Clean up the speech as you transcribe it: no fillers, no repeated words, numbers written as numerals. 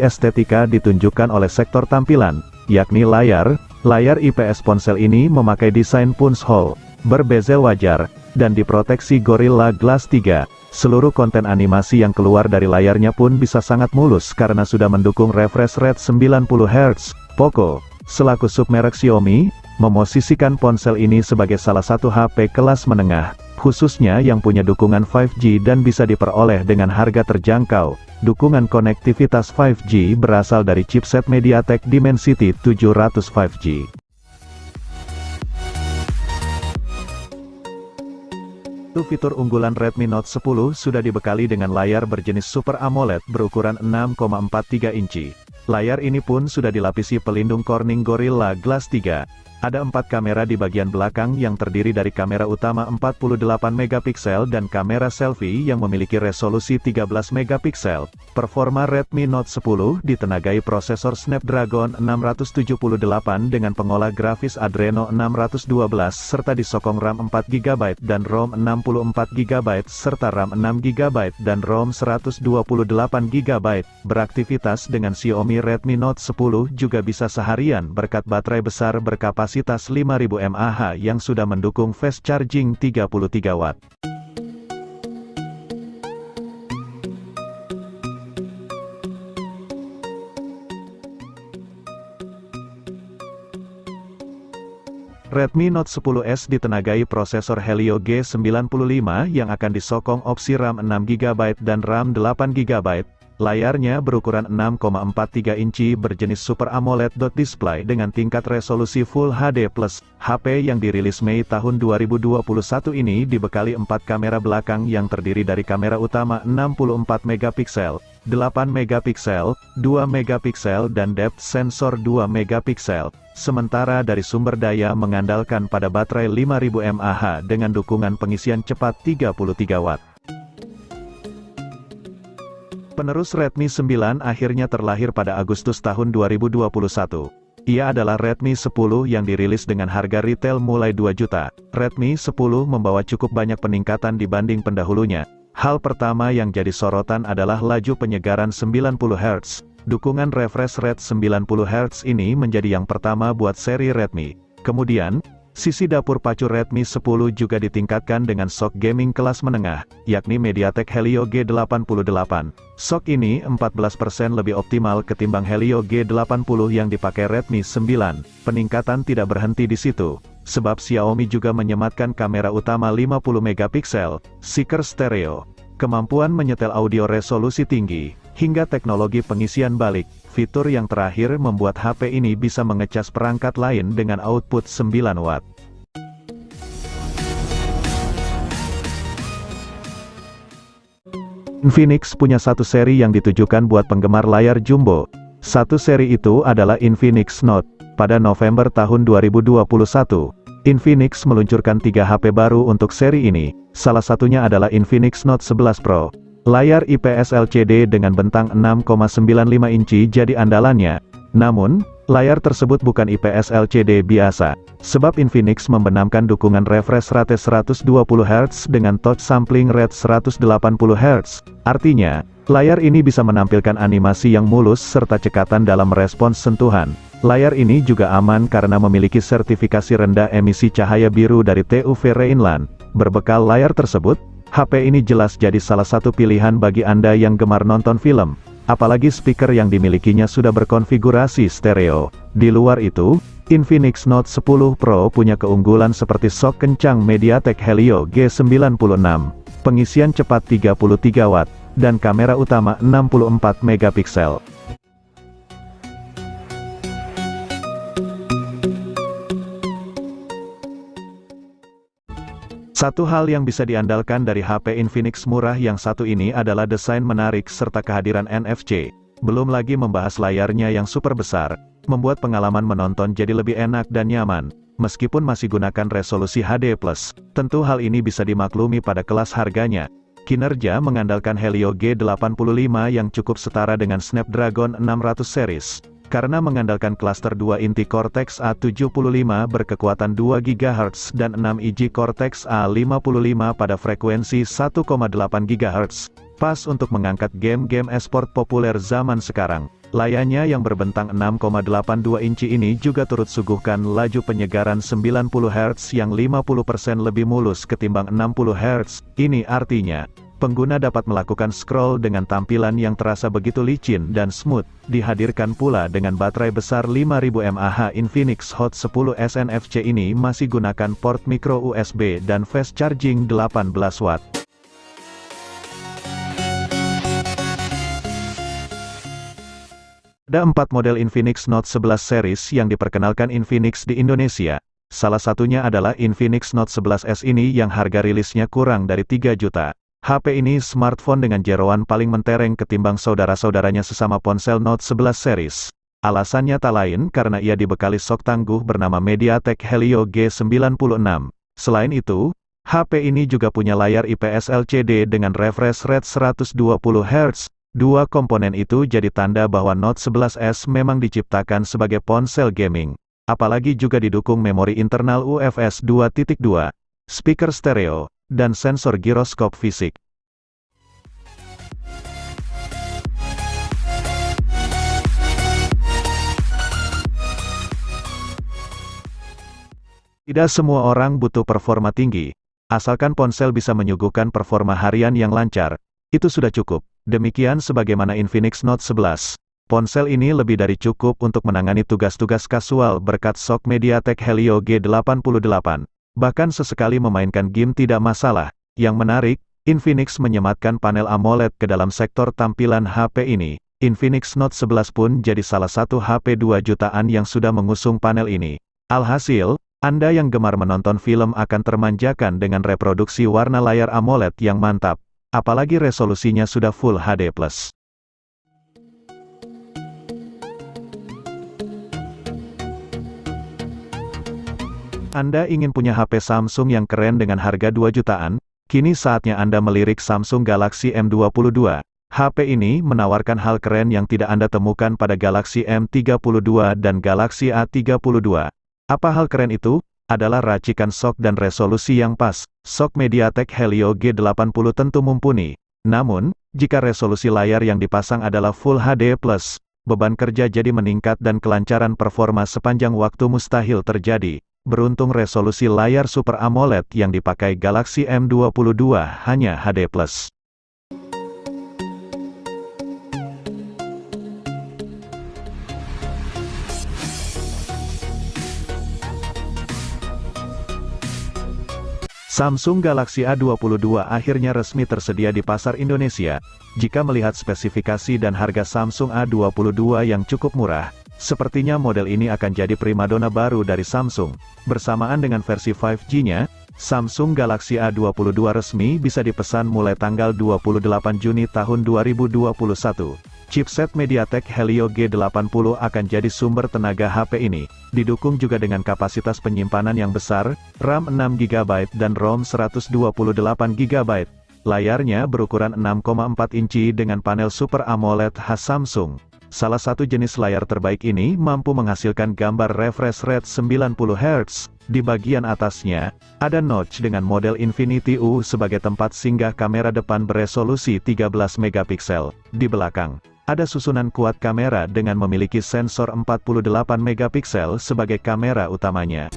estetika ditunjukkan oleh sektor tampilan, yakni layar. Layar IPS ponsel ini memakai desain punch-hole, berbezel wajar, dan diproteksi Gorilla Glass 3. Seluruh konten animasi yang keluar dari layarnya pun bisa sangat mulus karena sudah mendukung refresh rate 90 Hz. Poco, selaku submerek Xiaomi, memosisikan ponsel ini sebagai salah satu HP kelas menengah, khususnya yang punya dukungan 5G dan bisa diperoleh dengan harga terjangkau. Dukungan konektivitas 5G berasal dari chipset MediaTek Dimensity 700 5G. Fitur unggulan Redmi Note 10 sudah dibekali dengan layar berjenis Super AMOLED berukuran 6,43 inci. Layar ini pun sudah dilapisi pelindung Corning Gorilla Glass 3. Ada 4 kamera di bagian belakang yang terdiri dari kamera utama 48 megapiksel dan kamera selfie yang memiliki resolusi 13 megapiksel. Performa Redmi Note 10 ditenagai prosesor Snapdragon 678 dengan pengolah grafis Adreno 612 serta disokong RAM 4GB dan ROM 64GB serta RAM 6GB dan ROM 128GB. Beraktivitas dengan Xiaomi Redmi Note 10 juga bisa seharian berkat baterai besar berkapasitas 5000 mAh yang sudah mendukung fast charging 33 watt. Redmi Note 10s ditenagai prosesor Helio G95 yang akan disokong opsi RAM 6GB dan RAM 8GB. Layarnya berukuran 6,43 inci berjenis Super AMOLED display dengan tingkat resolusi Full HD+. HP yang dirilis Mei tahun 2021 ini dibekali 4 kamera belakang yang terdiri dari kamera utama 64 megapiksel, 8 megapiksel, 2 megapiksel dan depth sensor 2 megapiksel. Sementara dari sumber daya mengandalkan pada baterai 5000 mAh dengan dukungan pengisian cepat 33 watt. Penerus Redmi 9 akhirnya terlahir pada Agustus tahun 2021. Ia adalah Redmi 10 yang dirilis dengan harga retail mulai 2 juta. Redmi 10 membawa cukup banyak peningkatan dibanding pendahulunya. Hal pertama yang jadi sorotan adalah laju penyegaran 90 Hz. Dukungan refresh rate 90 Hz ini menjadi yang pertama buat seri Redmi. Kemudian, sisi dapur pacu Redmi 10 juga ditingkatkan dengan SoC gaming kelas menengah, yakni MediaTek Helio G88. SoC ini 14% lebih optimal ketimbang Helio G80 yang dipakai Redmi 9. Peningkatan tidak berhenti di situ, sebab Xiaomi juga menyematkan kamera utama 50 megapiksel, seeker stereo, kemampuan menyetel audio resolusi tinggi, hingga teknologi pengisian balik. Fitur yang terakhir membuat HP ini bisa mengecas perangkat lain dengan output 9 watt. Infinix punya satu seri yang ditujukan buat penggemar layar jumbo. Satu seri itu adalah Infinix Note. Pada November tahun 2021, Infinix meluncurkan 3 HP baru untuk seri ini. Salah satunya adalah Infinix Note 11 Pro. Layar IPS LCD dengan bentang 6,95 inci jadi andalannya. Namun, layar tersebut bukan IPS LCD biasa, sebab Infinix membenamkan dukungan refresh rate 120 Hz dengan touch sampling rate 180 Hz. Artinya, layar ini bisa menampilkan animasi yang mulus serta cekatan dalam respons sentuhan. Layar ini juga aman karena memiliki sertifikasi rendah emisi cahaya biru dari TUV Rheinland. Berbekal layar tersebut, HP ini jelas jadi salah satu pilihan bagi Anda yang gemar nonton film. Apalagi speaker yang dimilikinya sudah berkonfigurasi stereo. Di luar itu, Infinix Note 10 Pro punya keunggulan seperti SoC kencang MediaTek Helio G96, pengisian cepat 33 watt, dan kamera utama 64 megapiksel. Satu hal yang bisa diandalkan dari HP Infinix murah yang satu ini adalah desain menarik serta kehadiran NFC. Belum lagi membahas layarnya yang super besar, membuat pengalaman menonton jadi lebih enak dan nyaman. Meskipun masih gunakan resolusi HD+, tentu hal ini bisa dimaklumi pada kelas harganya. Kinerja mengandalkan Helio G85 yang cukup setara dengan Snapdragon 600 series. Karena mengandalkan klaster 2 inti Cortex A75 berkekuatan 2 GHz dan 6 IJ Cortex A55 pada frekuensi 1,8 GHz, pas untuk mengangkat game-game esport populer zaman sekarang. Layarnya yang berbentang 6,82 inci ini juga turut suguhkan laju penyegaran 90 Hz yang 50% lebih mulus ketimbang 60 Hz. Ini artinya, pengguna dapat melakukan scroll dengan tampilan yang terasa begitu licin dan smooth. Dihadirkan pula dengan baterai besar 5000 mAh. Infinix Hot 10 SNFC ini masih gunakan port micro USB dan fast charging 18 watt. Ada 4 model Infinix Note 11 series yang diperkenalkan Infinix di Indonesia. Salah satunya adalah Infinix Note 11S ini yang harga rilisnya kurang dari 3 juta. HP ini smartphone dengan jeroan paling mentereng ketimbang saudara-saudaranya sesama ponsel Note 11 series. Alasannya tak lain karena ia dibekali sok tangguh bernama MediaTek Helio G96. Selain itu, HP ini juga punya layar IPS LCD dengan refresh rate 120 Hz. Dua komponen itu jadi tanda bahwa Note 11S memang diciptakan sebagai ponsel gaming. Apalagi juga didukung memori internal UFS 2.2, speaker stereo, dan sensor giroskop fisik. Tidak semua orang butuh performa tinggi. Asalkan ponsel bisa menyuguhkan performa harian yang lancar, itu sudah cukup. Demikian sebagaimana Infinix Note 11. Ponsel ini lebih dari cukup untuk menangani tugas-tugas kasual berkat sok MediaTek Helio G88. Bahkan sesekali memainkan game tidak masalah. Yang menarik, Infinix menyematkan panel AMOLED ke dalam sektor tampilan HP ini. Infinix Note 11 pun jadi salah satu HP 2 jutaan yang sudah mengusung panel ini. Alhasil, Anda yang gemar menonton film akan termanjakan dengan reproduksi warna layar AMOLED yang mantap. Apalagi resolusinya sudah Full HD+. Anda ingin punya HP Samsung yang keren dengan harga 2 jutaan? Kini saatnya Anda melirik Samsung Galaxy M22. HP ini menawarkan hal keren yang tidak Anda temukan pada Galaxy M32 dan Galaxy A32. Apa hal keren itu? Adalah racikan sok dan resolusi yang pas. Sok MediaTek Helio G80 tentu mumpuni. Namun, jika resolusi layar yang dipasang adalah Full HD+, beban kerja jadi meningkat dan kelancaran performa sepanjang waktu mustahil terjadi. Beruntung resolusi layar Super AMOLED yang dipakai Galaxy M22 hanya HD+. Samsung Galaxy A22 akhirnya resmi tersedia di pasar Indonesia. Jika melihat spesifikasi dan harga Samsung A22 yang cukup murah, sepertinya model ini akan jadi primadona baru dari Samsung. Bersamaan dengan versi 5G-nya, Samsung Galaxy A22 resmi bisa dipesan mulai tanggal 28 Juni tahun 2021. Chipset MediaTek Helio G80 akan jadi sumber tenaga HP ini. Didukung juga dengan kapasitas penyimpanan yang besar, RAM 6GB dan ROM 128GB. Layarnya berukuran 6,4 inci dengan panel Super AMOLED khas Samsung. Salah satu jenis layar terbaik ini mampu menghasilkan gambar refresh rate 90 Hz. Di bagian atasnya, ada notch dengan model Infinity U sebagai tempat singgah kamera depan beresolusi 13 megapiksel. Di belakang, ada susunan kuat kamera dengan memiliki sensor 48 megapiksel sebagai kamera utamanya.